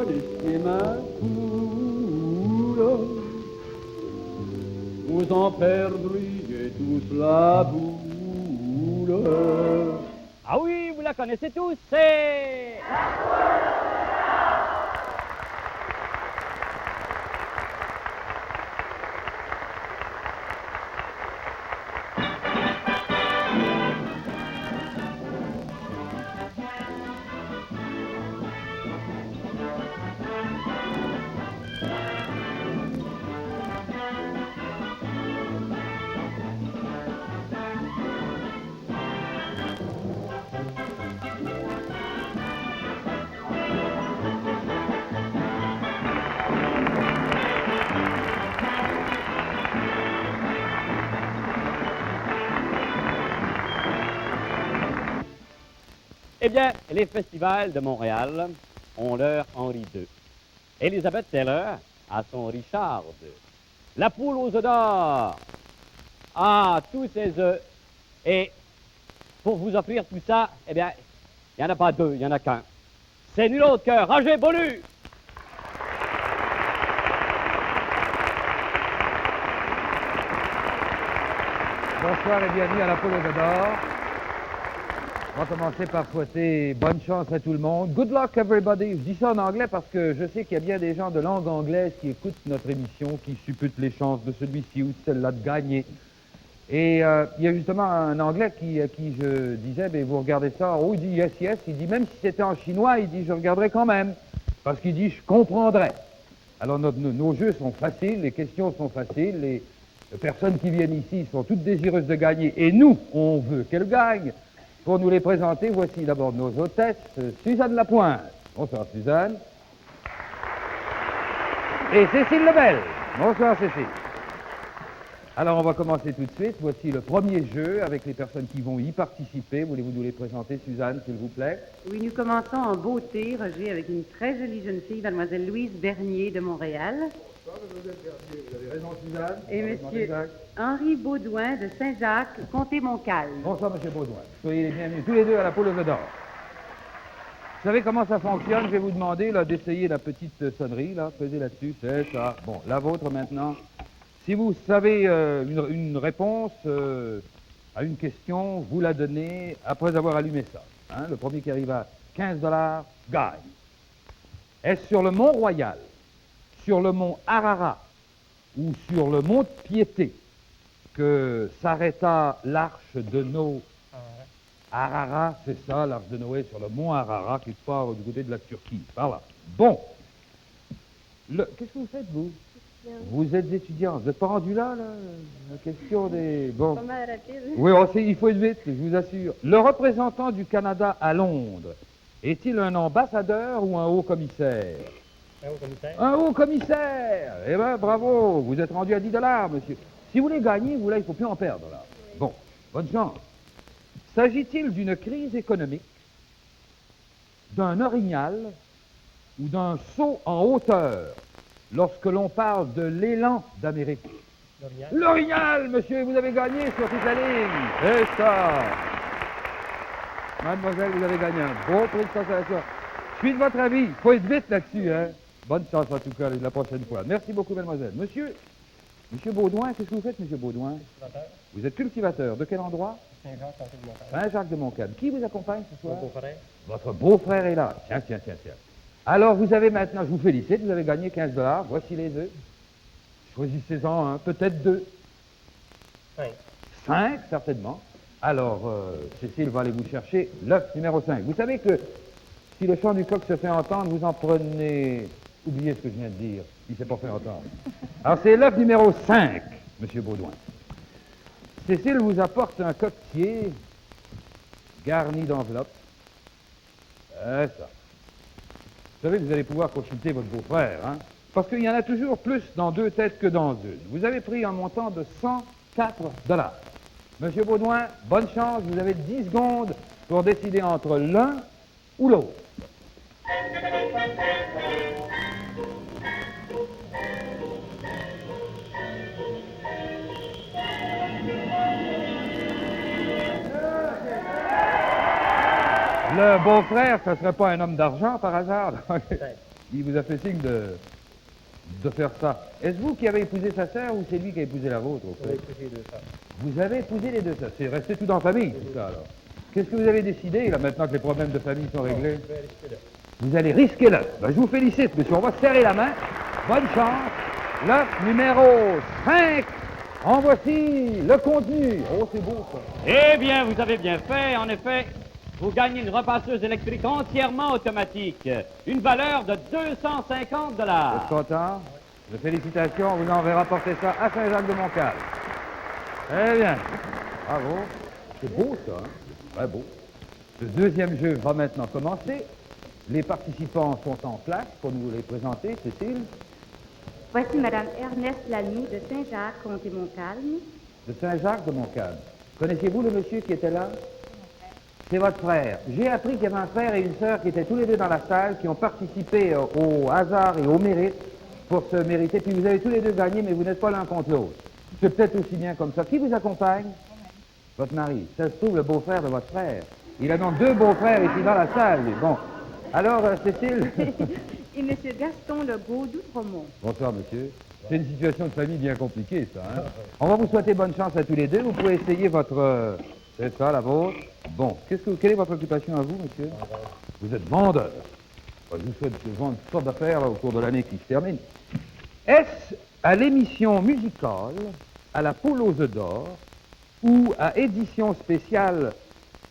connaissez ma poule, vous en perdriez tous la boule. Ah oui, vous la connaissez tous, c'est... Eh bien, les festivals de Montréal ont leur Henri II. Elizabeth Taylor a son Richard II. La poule aux œufs d'or a tous ses œufs. Et pour vous offrir tout ça, eh bien, il n'y en a pas deux, il n'y en a qu'un. C'est nul autre que Roger Beaulieu. Bonsoir et bienvenue à la poule aux œufs d'or. On va commencer par souhaiter bonne chance à tout le monde. Good luck everybody. Je dis ça en anglais parce que je sais qu'il y a bien des gens de langue anglaise qui écoutent notre émission, qui supputent les chances de celui-ci ou de celle-là de gagner. Et il y a justement un anglais à qui je disais, ben, vous regardez ça, oh, il dit yes, yes, il dit même si c'était en chinois, il dit je regarderai quand même, parce qu'il dit je comprendrai. Alors nos jeux sont faciles, les questions sont faciles, les personnes qui viennent ici sont toutes désireuses de gagner, et nous, on veut qu'elles gagnent. Pour nous les présenter, voici d'abord nos hôtesses, Suzanne Lapointe. Bonsoir Suzanne. Et Cécile Lebel. Bonsoir Cécile. Alors on va commencer tout de suite. Voici le premier jeu avec les personnes qui vont y participer. Voulez-vous nous les présenter, Suzanne, s'il vous plaît? Oui, nous commençons en beauté, Roger, avec une très jolie jeune fille, mademoiselle Louise Bernier de Montréal. Bonsoir, mademoiselle Bernier. Vous avez raison, Suzanne. Et monsieur Henri Baudouin de Saint-Jacques, Comté-Montcalm. Bonsoir, monsieur Baudouin. Soyez les bienvenus tous les deux à la poule aux œufs d'or. Vous savez comment ça fonctionne? Je vais vous demander là, d'essayer la petite sonnerie. Là. Pesez là-dessus, c'est ça. Bon, la vôtre maintenant. Si vous savez une réponse à une question, vous la donnez après avoir allumé ça. Hein? Le premier qui arrive à 15 $ gagne. Est-ce sur le mont Royal, sur le mont Ararat ou sur le mont de Piété que s'arrêta l'arche de Noé? Ararat, c'est ça, l'arche de Noé sur le mont Ararat qui part du côté de la Turquie. Par là. Bon. Qu'est-ce que vous faites, vous? Vous êtes étudiant. Vous n'êtes pas rendu là, la question des... Bon. Pas mal rapide. Oui, il faut être vite, je vous assure. Le représentant du Canada à Londres, est-il un ambassadeur ou un haut-commissaire? Un haut-commissaire. Un haut-commissaire! Eh bien, bravo, vous êtes rendu à 10 $, monsieur. Si vous voulez gagner, vous, là, il ne faut plus en perdre, là. Bon, bonne chance. S'agit-il d'une crise économique, d'un orignal ou d'un saut en hauteur lorsque l'on parle de l'élan d'Amérique? L'Orignal. L'orignal, monsieur, vous avez gagné sur toute la ligne. C'est ça. Mademoiselle, vous avez gagné un beau prix de consolation. Je suis de votre avis. Il faut être vite là-dessus, hein. Bonne chance, en tout cas, la prochaine fois. Merci beaucoup, mademoiselle. Monsieur Baudouin, qu'est-ce que vous faites, monsieur Baudouin? Cultivateur. Vous êtes cultivateur. De quel endroit? Saint-Jacques, Comté de Montréal. Saint-Jacques-de-Montcalm. Qui vous accompagne ce soir? Mon beau-frère. Votre beau-frère est là. Tiens. Alors, vous avez maintenant, je vous félicite, vous avez gagné 15 $. Voici les œufs. Choisissez-en un, peut-être deux. 5. 5, certainement. Alors, Cécile va aller vous chercher l'œuf numéro 5. Vous savez que si le chant du coq se fait entendre, vous en prenez... Oubliez ce que je viens de dire, il ne s'est pas fait entendre. Alors, c'est l'œuf numéro 5, monsieur Baudouin. Cécile vous apporte un coquetier garni d'enveloppes. C'est ça. Vous savez, vous allez pouvoir consulter votre beau-frère, hein? Parce qu'il y en a toujours plus dans deux têtes que dans une. Vous avez pris un montant de 104 $. Monsieur Baudouin, bonne chance, vous avez 10 secondes pour décider entre l'un ou l'autre. Le beau-frère, ce ne serait pas un homme d'argent par hasard? Il vous a fait signe de faire ça. Est-ce vous qui avez épousé sa sœur ou c'est lui qui a épousé la vôtre? Au On a fait? épousé deux femmes. Vous avez épousé les deux sœurs. C'est resté tout en famille, tout ça, alors. Qu'est-ce que vous avez décidé, là, maintenant que les problèmes de famille sont réglés? Je vais aller jusque là. Vous allez risquer l'œuf. Ben, je vous félicite, monsieur. On va se serrer la main. Bonne chance. L'œuf numéro 5. En voici le contenu. Oh, c'est beau, ça. Eh bien, vous avez bien fait. En effet, vous gagnez une repasseuse électrique entièrement automatique. Une valeur de 250 Vous êtes content? De félicitations. Vous en avez rapporté ça à Saint-Jacques-de-Montcalm. Très bien. Bravo. C'est beau, ça. Hein? Très beau. Le deuxième jeu va maintenant commencer. Les participants sont en place pour nous les présenter. Cécile, Voici Madame Ernest Lanoux de Saint-Jacques, Comté-Montcalm. de Saint-Jacques-de-Montcalm. Connaissiez-vous le monsieur qui était là? C'est votre frère. J'ai appris qu'il y avait un frère et une sœur qui étaient tous les deux dans la salle, qui ont participé au hasard et au mérite pour se mériter. Puis vous avez tous les deux gagné, mais vous n'êtes pas l'un contre l'autre. C'est peut-être aussi bien comme ça. Qui vous accompagne? Votre mari. Ça se trouve, le beau-frère de votre frère. Il a donc deux beaux-frères ici dans la salle, lui. Bon. Alors, Cécile? Et Monsieur Gaston Legault d'Outremont. Bonsoir, monsieur. C'est une situation de famille bien compliquée, ça. Hein? On va vous souhaiter bonne chance à tous les deux. Vous pouvez essayer votre... c'est ça, la vôtre. Bon. Quelle est votre occupation à vous, monsieur? Vous êtes vendeur. Je vous souhaite de vendre toutes sortes d'affaires là, au cours de l'année qui se termine. Est-ce à l'émission musicale, à la poule aux œufs d'or, ou à édition spéciale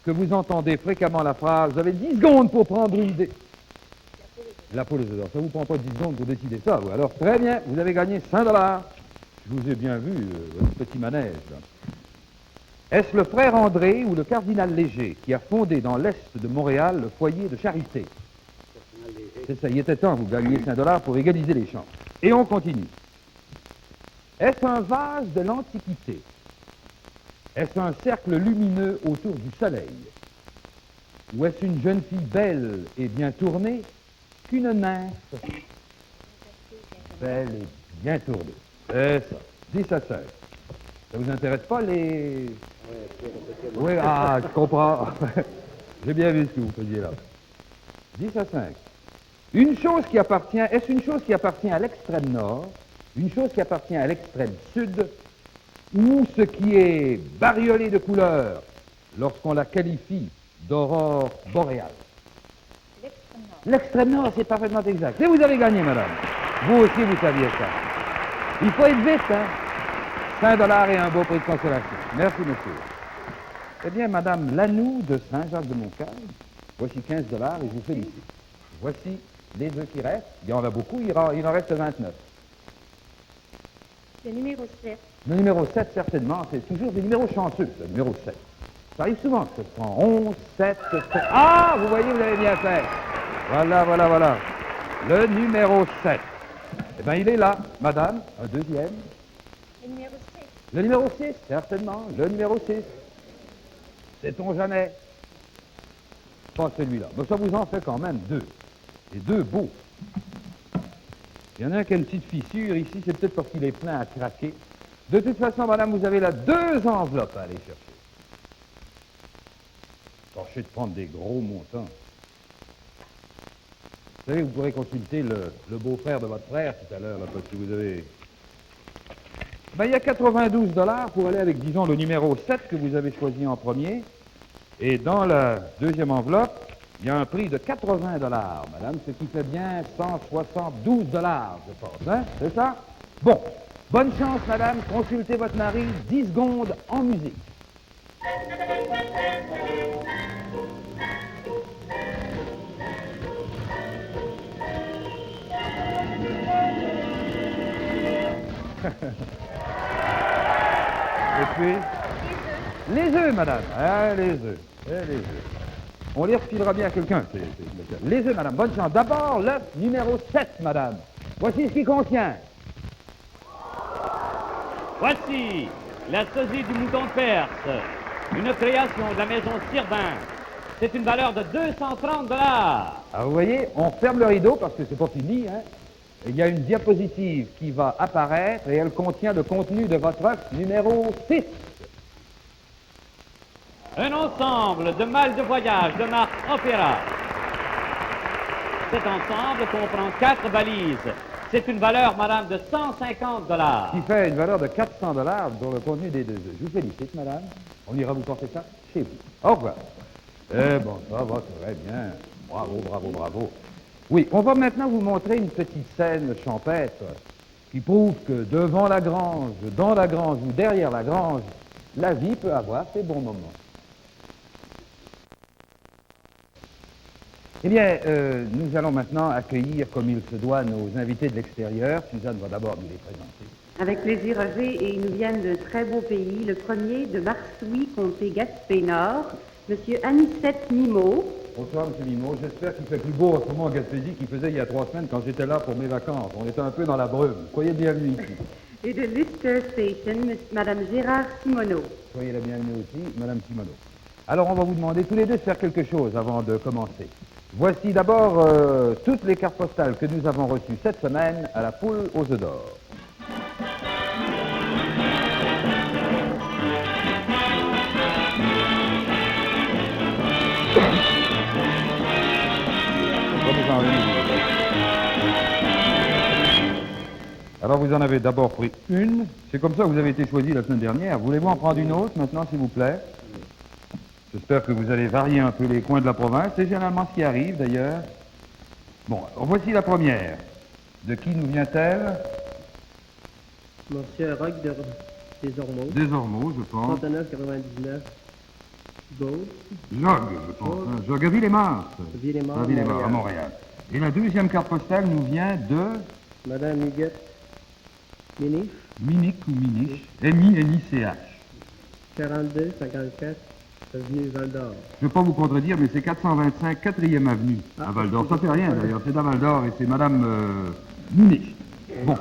que vous entendez fréquemment la phrase « Vous avez 10 secondes pour prendre une idée ». La poule aux œufs d'or. Ça vous prend pas 10 secondes pour décider ça, vous. Alors, très bien, vous avez gagné 5 $. Je vous ai bien vu, votre petit manège. Là. Est-ce le frère André ou le cardinal Léger qui a fondé dans l'est de Montréal le foyer de charité? C'est ça, il était temps, vous gagniez 5 $ pour égaliser les chances. Et on continue. Est-ce un vase de l'Antiquité? Est-ce un cercle lumineux autour du soleil? Ou est-ce une jeune fille belle et bien tournée qu'une nymphe? Belle et bien tournée. C'est ça. 10 à 16. Ça vous intéresse pas les... Oui, ah, je comprends. J'ai bien vu ce que vous faisiez là. 10 à 5. Une chose qui appartient... Est-ce une chose qui appartient à l'extrême nord? Une chose qui appartient à l'extrême sud? Ou ce qui est bariolé de couleurs lorsqu'on la qualifie d'aurore boréale? L'extrême nord, c'est parfaitement exact. Et vous avez gagné, madame. Vous aussi, vous saviez ça. Il faut être vite, hein? 5 $ et un beau prix de consolation. Merci, monsieur. Eh bien, madame Lanoux de Saint-Jacques-de-Montcalm, voici 15 $ et je vous félicite. Voici les œufs qui restent. Il y en a beaucoup, il en reste 29. Le numéro 7. Le numéro 7, certainement, c'est toujours des numéros chanceux, le numéro 7. Ça arrive souvent que ce soit 11, 7, 7... Ah, vous voyez, vous avez bien fait. Voilà, voilà, voilà. Le numéro 7. Eh bien, il est là, madame. Un deuxième. Le numéro 6. Le numéro 6, certainement. Le numéro 6. Sait-on jamais? Pas celui-là. Mais ça vous en fait quand même deux. Et deux beaux. Il y en a un qui a une petite fissure ici, c'est peut-être parce qu'il est plein à craquer. De toute façon, madame, vous avez là 2 enveloppes à aller chercher. Tâchez de prendre des gros montants. Vous savez, vous pourrez consulter le beau-frère de votre frère tout à l'heure, là, parce que vous avez... Ben, il y a 92 $ pour aller avec, disons, le numéro 7 que vous avez choisi en premier. Et dans la deuxième enveloppe, il y a un prix de 80 $, madame, ce qui fait bien 172 $, je pense. Hein? C'est ça? Bon. Bonne chance, madame. Consultez votre mari. 10 secondes en musique. Et puis, les œufs, madame. Ah, les œufs. Les œufs. On les refilera bien à quelqu'un. Les œufs, madame. Bonne chance. D'abord, l'œuf numéro 7, madame. Voici ce qu'il contient. Voici la sosie du mouton de Perse, une création de la maison Sirbin. C'est une valeur de 230 $. Ah, vous voyez, on ferme le rideau parce que c'est pas fini, hein. Il y a une diapositive qui va apparaître et elle contient le contenu de votre œuf numéro 6. Un ensemble de malles de voyage de marque Opéra. Cet ensemble comprend 4 valises. C'est une valeur, madame, de 150 $. Qui fait une valeur de 400 $ pour le contenu des 2 œufs. Je vous félicite, madame. On ira vous porter ça chez vous. Au revoir. Bon, ça va très bien. Bravo, bravo, bravo. Oui, on va maintenant vous montrer une petite scène champêtre qui prouve que devant la grange, dans la grange ou derrière la grange, la vie peut avoir ses bons moments. Eh bien, nous allons maintenant accueillir, comme il se doit, nos invités de l'extérieur. Suzanne va d'abord nous les présenter. Avec plaisir, Roger, et ils nous viennent de très beaux pays. Le premier de Marsouis, comté Gaspé-Nord, M. Anicette Mimo. Bonsoir, M. Mimo. J'espère qu'il fait plus beau en ce moment en Gaspésie qu'il faisait il y a 3 semaines quand j'étais là pour mes vacances. On était un peu dans la brume. Soyez bienvenue ici. Et de Lister Station, Mme Gérard Simoneau. Soyez la bienvenue aussi, Mme Simoneau. Alors, on va vous demander tous les deux de faire quelque chose avant de commencer. Voici d'abord toutes les cartes postales que nous avons reçues cette semaine à la poule aux œufs d'or. Alors vous en avez d'abord pris une. C'est comme ça que vous avez été choisi la semaine dernière. Voulez-vous en prendre une autre maintenant, s'il vous plaît? J'espère que vous allez varier un peu les coins de la province. C'est généralement ce qui arrive, d'ailleurs. Bon, alors voici la première. De qui nous vient-elle? Monsieur Roch des Ormeaux. Des Ormeaux, je pense. 39,99. Gauche. Jog, je pense. Hein. Jog à Villemars. Villemars, À Villemars, à Montréal. Et la deuxième carte postale nous vient de... Madame Huguette Minich. Minich ou Minich. M-I-N-I-C-H. 42,54. Avenue Val-d'Or. Je ne veux pas vous contredire, mais c'est 425 4e avenue à Val-d'Or. Ça fait rien d'ailleurs, c'est à Val-d'or et c'est Madame Minich. Bon,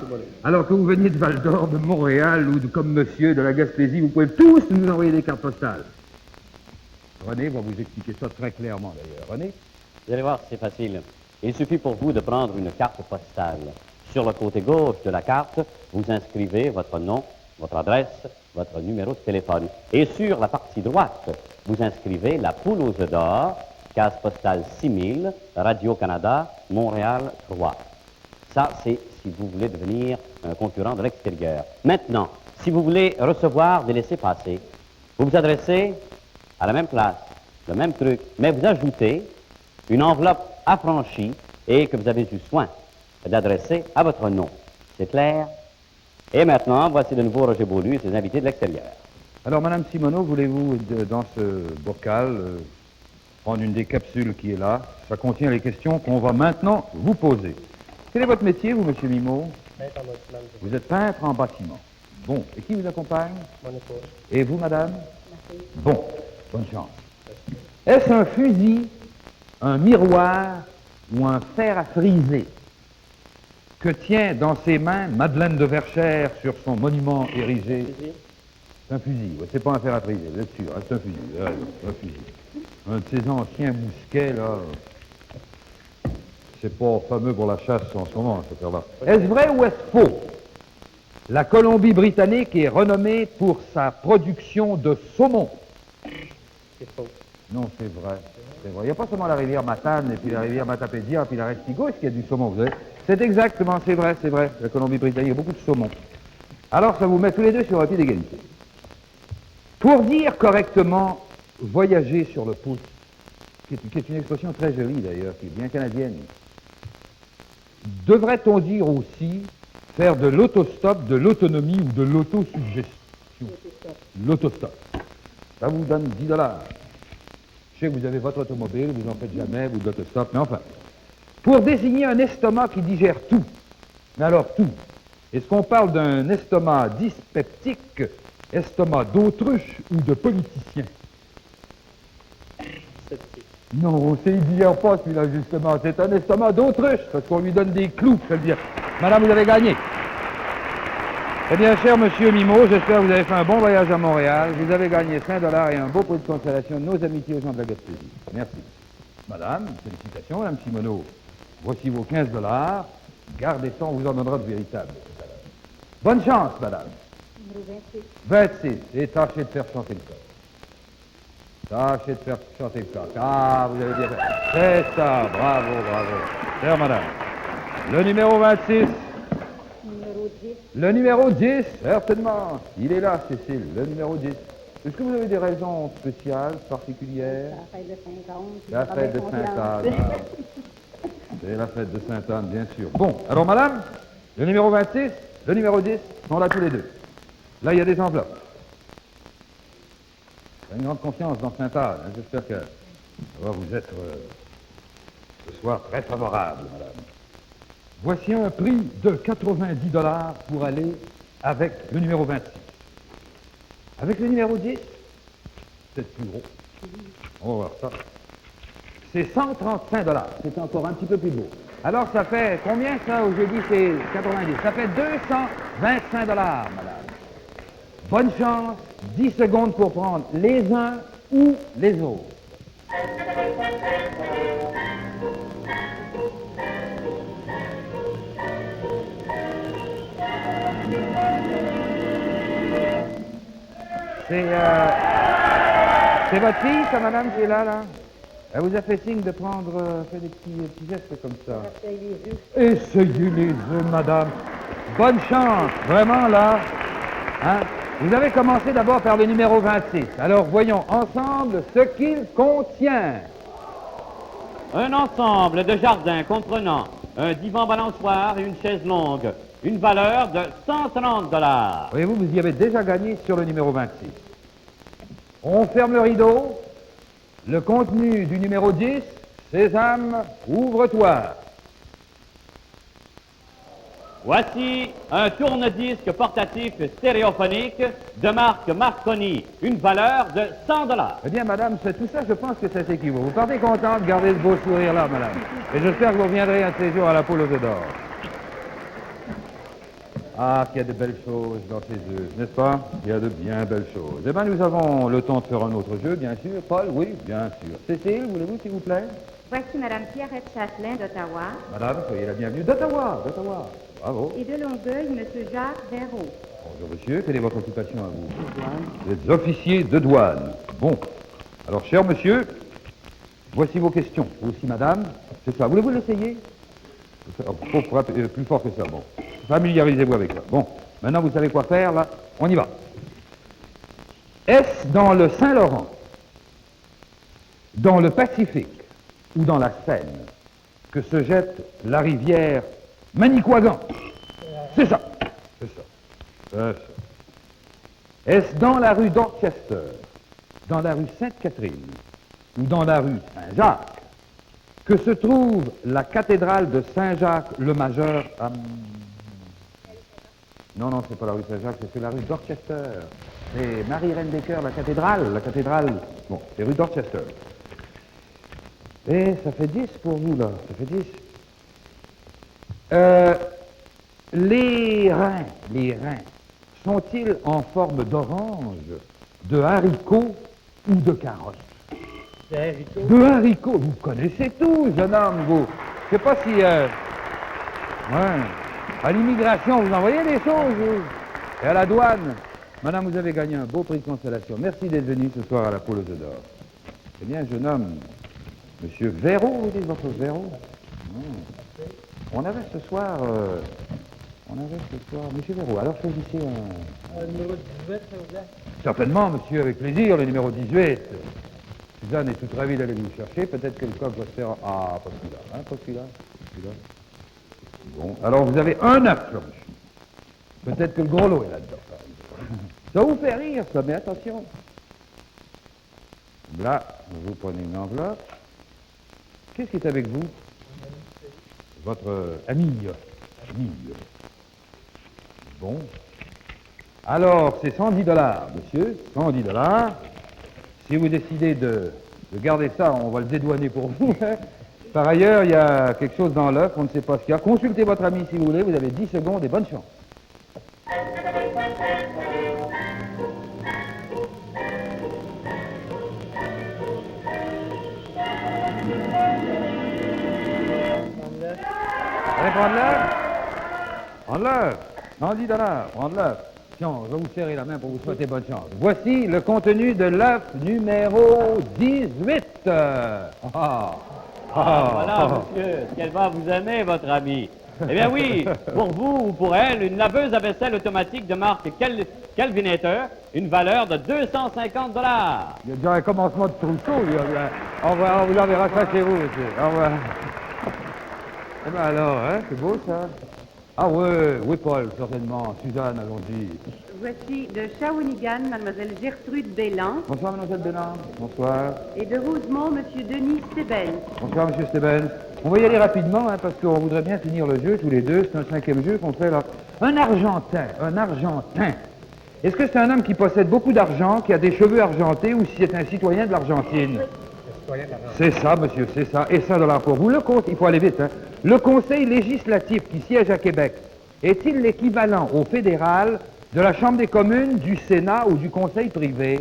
alors que vous veniez de Val-d'or, de Montréal ou comme monsieur de la Gaspésie, vous pouvez tous nous envoyer des cartes postales. René va vous expliquer ça très clairement d'ailleurs. René? Vous allez voir, c'est facile. Il suffit pour vous de prendre une carte postale. Sur le côté gauche de la carte, vous inscrivez votre nom, votre adresse, votre numéro de téléphone. Et sur la partie droite, vous inscrivez la poule aux œufs d'or, case postale 6000, Radio-Canada, Montréal 3. Ça, c'est si vous voulez devenir un concurrent de l'extérieur. Maintenant, si vous voulez recevoir des laissez-passer, vous vous adressez à la même place, le même truc, mais vous ajoutez une enveloppe affranchie et que vous avez eu soin d'adresser à votre nom. C'est clair? Et maintenant, voici de nouveau Roger Beaulieu et ses invités de l'extérieur. Alors, Madame Simoneau, voulez-vous, dans ce bocal, prendre une des capsules qui est là? Ça contient les questions qu'on va maintenant vous poser. Quel est votre métier, vous, Monsieur Mimo? Peintre en bâtiment. Vous êtes peintre en bâtiment. Bon. Et qui vous accompagne? Mon épouse. Et vous, madame? Bon. Bonne chance. Est-ce un fusil, un miroir ou un fer à friser que tient dans ses mains Madeleine de Verchères sur son monument érigé? C'est un fusil. Ouais, c'est pas un fer à friser, vous êtes sûr. Hein, c'est un fusil. Ouais, un fusil. Un de ces anciens mousquets, là. C'est pas fameux pour la chasse en ce moment, ce fer-là. Est-ce vrai ou est-ce faux? La Colombie-Britannique est renommée pour sa production de saumon. C'est faux. Non, c'est vrai. C'est vrai. Il n'y a pas seulement la rivière Matane, et puis la rivière Matapédia, puis la Restigouche qui a du saumon, vous savez. C'est exactement, c'est vrai. La Colombie-Britannique, il y a beaucoup de saumon. Alors, ça vous met tous les deux sur un pied d'égalité. Pour dire correctement voyager sur le pouce, qui est une expression très jolie d'ailleurs, qui est bien canadienne, devrait-on dire aussi faire de l'autostop, de l'autonomie ou de l'autosuggestion? L'autostop. Ça vous donne 10 $. Je sais que vous avez votre automobile, vous n'en faites jamais, vous de l'autostop, mais enfin. Pour désigner un estomac qui digère tout, mais alors tout, est-ce qu'on parle d'un estomac dyspeptique, estomac d'autruche ou de politicien? Non, c'est il digère pas celui-là justement, c'est un estomac d'autruche, parce qu'on lui donne des clous, ça veut dire. Madame, vous avez gagné. Eh bien, cher monsieur Mimo, j'espère que vous avez fait un bon voyage à Montréal. Vous avez gagné 5 $ et un beau pot de consolation de nos amitiés aux gens de la Gaspésie. Merci. Madame, félicitations, Madame Simoneau. Voici vos 15 $. Gardez ça, on vous en donnera de véritables. Bonne chance, madame. Numéro 26. 26. Et tâchez de faire chanter le corps. Tâchez de faire chanter le corps. Ah, vous avez bien fait. C'est ça, bravo, bravo. Chère madame. Le numéro 26. Numéro 10. Le numéro 10, certainement. Il est là, Cécile, le numéro 10. Est-ce que vous avez des raisons spéciales, particulières? La fête de Saint-Anne. La fête de Sainte-Anne. Ah. C'est la fête de Sainte-Anne, bien sûr. Bon, alors madame, le numéro 26, le numéro 10 sont là tous les deux. Là, il y a des enveloppes. J'ai une grande confiance dans Sainte-Anne. Hein. J'espère que ça va vous être ce soir très favorable, madame. Voici un prix de 90 $ pour aller avec le numéro 26. Avec le numéro 10, c'est plus gros. On va voir ça. C'est 135 $. C'est encore un petit peu plus beau. Alors, ça fait combien, ça, au jeudi, c'est 90? Ça fait 225 $, madame. Bonne chance, 10 secondes pour prendre les uns ou les autres. C'est votre fille, ça, madame, qui est là? Elle vous a fait signe de prendre, fait des petits gestes comme ça. Essayez les yeux, madame. Bonne chance, vraiment, là. Hein? Vous avez commencé d'abord par le numéro 26. Alors, voyons ensemble ce qu'il contient. Un ensemble de jardins comprenant un divan balançoire et une chaise longue. Une valeur de 130 $. Voyez-vous, vous y avez déjà gagné sur le numéro 26. On ferme le rideau. Le contenu du numéro 10, Sésame, ouvre-toi. Voici un tourne-disque portatif stéréophonique de marque Marconi. Une valeur de 100 $. Eh bien, madame, c'est tout ça, je pense que ça s'équivaut. Vous partez contente, gardez ce beau sourire-là, madame. Et j'espère que vous reviendrez un de ces jours à la poule aux œufs d'or. Ah, qu'il y a de belles choses dans ces œufs, n'est-ce pas? Il y a de bien belles choses. Eh bien, nous avons le temps de faire un autre jeu, bien sûr. Paul, oui, bien sûr. Cécile, voulez-vous, s'il vous plaît? Voici Madame Pierrette Châtelain d'Ottawa. Madame, soyez la bienvenue. d'Ottawa. Bravo. Et de Longueuil, Monsieur Jacques Verreau. Bonjour, monsieur. Quelle est votre occupation à vous? Vous êtes officier de douane. Bon. Alors, cher monsieur, voici vos questions. Vous aussi, madame. C'est ça. Voulez-vous l'essayer? Faut frapper plus fort que ça. Bon. Familiarisez-vous avec ça. Bon. Maintenant, vous savez quoi faire, là. On y va. Est-ce dans le Saint-Laurent, dans le Pacifique ou dans la Seine que se jette la rivière Manicouagan? C'est ça. C'est ça. C'est ça. Est-ce dans la rue Dorchester, dans la rue Sainte-Catherine ou dans la rue Saint-Jacques que se trouve la cathédrale de Saint-Jacques le Majeur à... Non, c'est pas la rue Saint-Jacques, c'est la rue Dorchester. C'est Marie-Reine Baker, la cathédrale. Bon, c'est rue Dorchester. Et ça fait 10 pour vous, là. Ça fait 10. Les reins, sont-ils en forme d'orange, de haricot ou de carotte? De haricots. Vous connaissez tout, jeune homme, vous. Je sais pas si... Ouais. À l'immigration, vous envoyez des choses, vous. Et à la douane. Madame, vous avez gagné un beau prix de consolation. Merci d'être venu ce soir à la poule aux œufs d'or. Eh bien, jeune homme, monsieur Verreau, vous dites votre Verreau? On avait ce soir... monsieur Verreau. Alors, choisissez un... numéro 18, s'il vous plaît. Certainement, monsieur, avec plaisir, le numéro 18. Suzanne est toute ravie d'aller vous chercher. Peut-être que le coq va se faire... Ah, pas celui-là. Hein, pas celui-là. Bon, alors vous avez un œuf, Georges. Peut-être que le gros lot est là-dedans. Ça vous fait rire, ça, mais attention. Là, vous prenez une enveloppe. Qu'est-ce qui est avec vous? Votre amie. Bon. Alors, c'est 110 $, monsieur. 110 $. Si vous décidez de garder ça, on va le dédouaner pour vous. Par ailleurs, il y a quelque chose dans l'œuf, on ne sait pas ce qu'il y a. Consultez votre ami si vous voulez, vous avez 10 secondes et bonne chance. Allez, prendre l'œuf. Prendre l'œuf. 110 $. Prendre l'œuf. Tiens, je vais vous serrer la main pour vous souhaiter bonne chance. Voici le contenu de l'œuf numéro 18. Voilà, monsieur, qu'elle va vous aimer, votre amie. Eh bien oui, pour vous ou pour elle, une laveuse à vaisselle automatique de marque Kelvinator, une valeur de 250 $. Il y a déjà un commencement de trousseau, lui. On vous l'enverra ça chez vous, monsieur. Au revoir. Eh ben alors, hein, c'est beau, ça. Ah oui, Paul, certainement. Suzanne, allons-y. Voici de Shawinigan, mademoiselle Gertrude Bélan, Bonsoir, mademoiselle Bélan. Bonsoir. et de Rosemont, monsieur Denis Stébel. Bonsoir, monsieur Steben. On va y aller rapidement, hein, parce qu'on voudrait bien finir le jeu tous les deux. C'est un 5e jeu qu'on fait là. Un Argentin. Est-ce que c'est un homme qui possède beaucoup d'argent, qui a des cheveux argentés, ou si c'est un citoyen de l'Argentine? C'est ça, monsieur, c'est ça. Et $100 pour vous. Il faut aller vite, hein. Le Conseil législatif qui siège à Québec est-il l'équivalent au fédéral de la Chambre des communes, du Sénat ou du Conseil privé?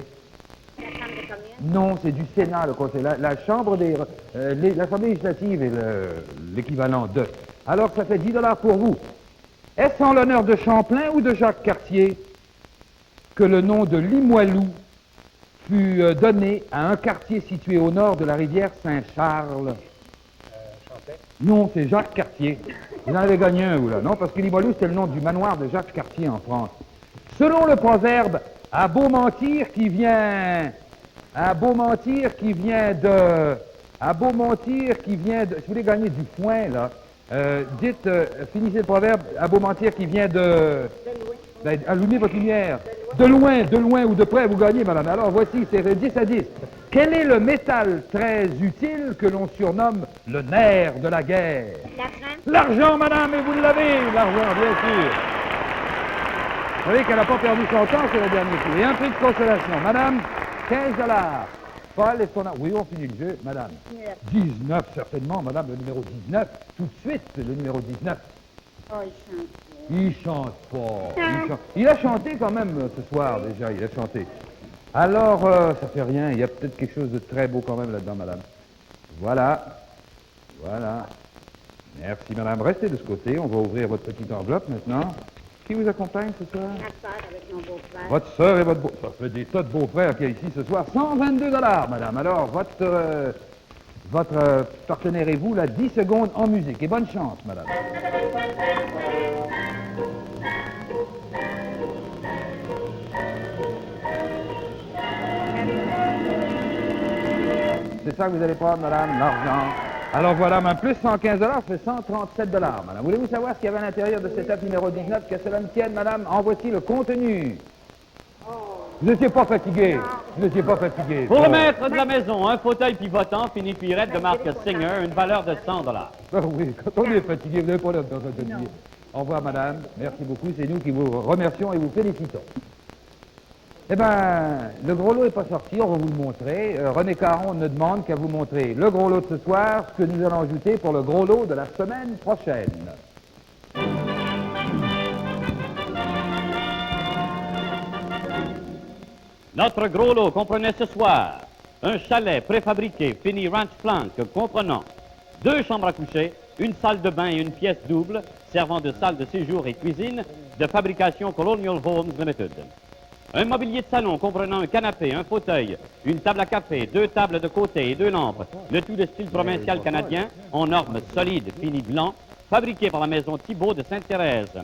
La Chambre des communes. Non, c'est du Sénat, le Conseil. La Chambre des... l'Assemblée législative est l'équivalent de. Alors, ça fait $10 pour vous. Est-ce en l'honneur de Champlain ou de Jacques Cartier que le nom de Limoilou fut donné à un quartier situé au nord de la rivière Saint-Charles? Non, c'est Jacques Cartier. Vous en avez gagné un, vous, là. Non, parce que Limoilou, c'est le nom du manoir de Jacques Cartier en France. Selon le proverbe, à beau mentir qui vient de... Si vous voulez gagner du foin, là, finissez le proverbe, à beau mentir qui vient de... Ben, allumez votre lumière. De loin ou de près, vous gagnez, madame. Alors, voici, c'est 10 à 10. Quel est le métal très utile que l'on surnomme le nerf de la guerre? L'argent. L'argent, madame, et vous l'avez, l'argent, bien sûr. Vous savez qu'elle n'a pas perdu son temps, c'est le dernier coup. Et un prix de consolation. Madame, 15 $. Paul, est-ce qu'on a... Oui, on finit le jeu, madame. 19, certainement, madame, le numéro 19. Tout de suite, le numéro 19. Oh, il chante. Il chante pas. Il a chanté quand même ce soir déjà, il a chanté. Alors, ça fait rien, il y a peut-être quelque chose de très beau quand même là-dedans, madame. Voilà. Merci, madame. Restez de ce côté, on va ouvrir votre petite enveloppe maintenant. Qui vous accompagne ce soir? Ma soeur avec mon beau-frère. Votre sœur et votre beau... Ça fait des tas de beaux-frères qu'il y a ici ce soir. 122 $, madame. Alors, votre partenaire et vous, là, 10 secondes en musique. Et bonne chance, madame. C'est ça que vous allez prendre, madame, l'argent. Alors voilà, même plus 115 $, fait 137 $, madame. Voulez-vous savoir ce qu'il y avait à l'intérieur de cette étape numéro 19? Que cela me tienne, madame, en voici le contenu. Vous n'étiez pas fatigué. Pour le maître de la maison, un fauteuil pivotant fini-pirette de marque Singer, une valeur de 100 $. Ah oui, quand on est fatigué, vous n'avez pas l'air de fatiguer. Au revoir, madame. Merci beaucoup. C'est nous qui vous remercions et vous félicitons. Eh bien, le gros lot n'est pas sorti, on va vous le montrer. René Caron ne demande qu'à vous montrer le gros lot de ce soir, ce que nous allons ajouter pour le gros lot de la semaine prochaine. Notre gros lot comprenait ce soir un chalet préfabriqué fini ranch plank comprenant 2 chambres à coucher, une salle de bain et une pièce double servant de salle de séjour et cuisine de fabrication Colonial Homes Limited. Un mobilier de salon comprenant un canapé, un fauteuil, une table à café, 2 tables de côté et 2 lampes, le tout de style provincial canadien, en normes solides, fini blanc, fabriqué par la maison Thibault de Sainte-Thérèse.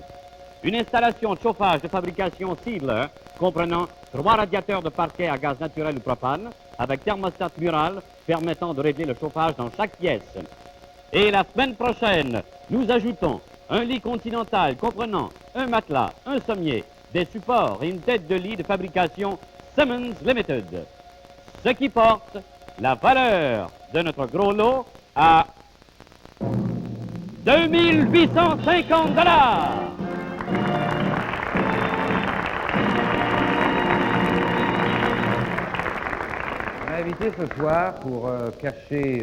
Une installation de chauffage de fabrication Seidler, comprenant 3 radiateurs de parquet à gaz naturel ou propane, avec thermostat mural permettant de régler le chauffage dans chaque pièce. Et la semaine prochaine, nous ajoutons un lit continental comprenant un matelas, un sommier, des supports et une tête de lit de fabrication Simmons Limited. Ce qui porte la valeur de notre gros lot à 2850 $. On a invité ce soir pour cacher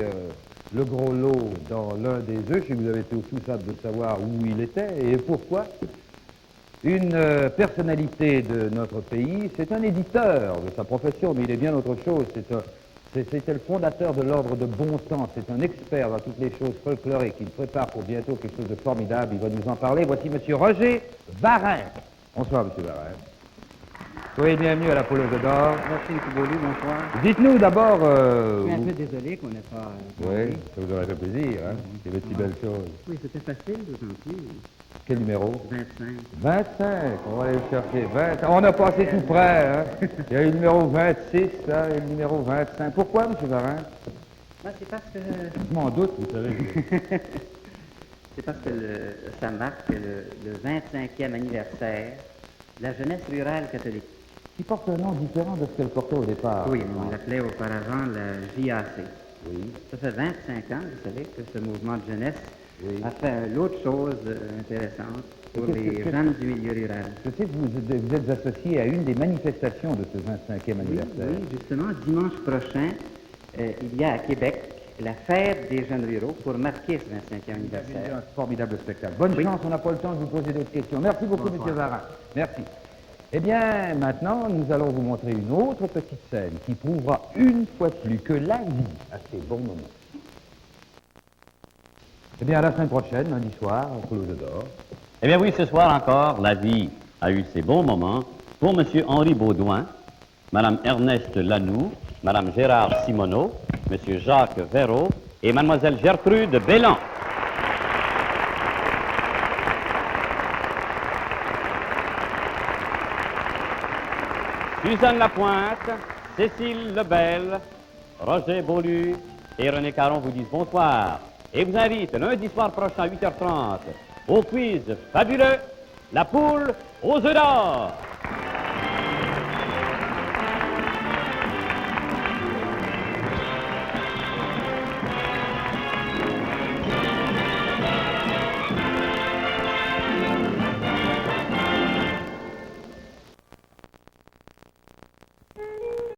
le gros lot dans l'un des œufs. Si vous avez été aussi simple de savoir où il était et pourquoi. Une personnalité de notre pays, c'est un éditeur de sa profession, mais il est bien autre chose. C'était le fondateur de l'ordre de bon sens. C'est un expert dans toutes les choses folkloriques. Il prépare pour bientôt quelque chose de formidable. Il va nous en parler. Voici M. Roger Varin. Bonsoir, M. Varin. Soyez bienvenus à la Poule aux œufs d'or. Merci, M. Beaulieu, bonsoir. Dites-nous d'abord... Je suis un vous- peu désolé qu'on n'ait pas... Oui, ça vous aurait fait plaisir, hein? C'est de si belles choses. Oui, c'était facile, d'autant plus. Quel numéro? 25. 25, on va aller le chercher. 20, on a passé tout près, hein? Il y a eu le numéro 26, là, et le numéro 25. Pourquoi, M. Varin? C'est parce que, Je m'en doute, vous savez. ça marque le 25e anniversaire de la jeunesse rurale catholique. Qui porte un nom différent de ce qu'elle portait au départ. Oui, on l'appelait auparavant la JAC. Oui. Ça fait 25 ans, vous savez, que ce mouvement de jeunesse Oui. a fait l'autre chose intéressante pour Qu'est-ce que- les qu'est-ce- jeunes du milieu rural. Je sais que vous êtes associé à une des manifestations de ce 25e anniversaire. Oui, justement, dimanche prochain, il y a à Québec la fête des jeunes ruraux pour marquer ce 25e anniversaire. Un formidable spectacle. Bonne Oui. chance, on n'a pas le temps de vous poser d'autres questions. Merci beaucoup, Bonsoir. M. Varin. Merci. Eh bien, maintenant, nous allons vous montrer une autre petite scène qui prouvera une fois de plus que la vie a ses bons moments. Eh bien, à la semaine prochaine, lundi soir, au Poule aux œufs d'or. Eh bien oui, ce soir encore, la vie a eu ses bons moments pour M. Henri Baudouin, Mme Ernest Lanoux, Mme Gérard Simoneau, M. Jacques Véraud et Mlle Gertrude Bélan. Suzanne Lapointe, Cécile Lebel, Roger Beaulieu et René Caron vous disent bonsoir et vous invitent lundi soir prochain à 8h30 au quiz fabuleux La Poule aux œufs d'or.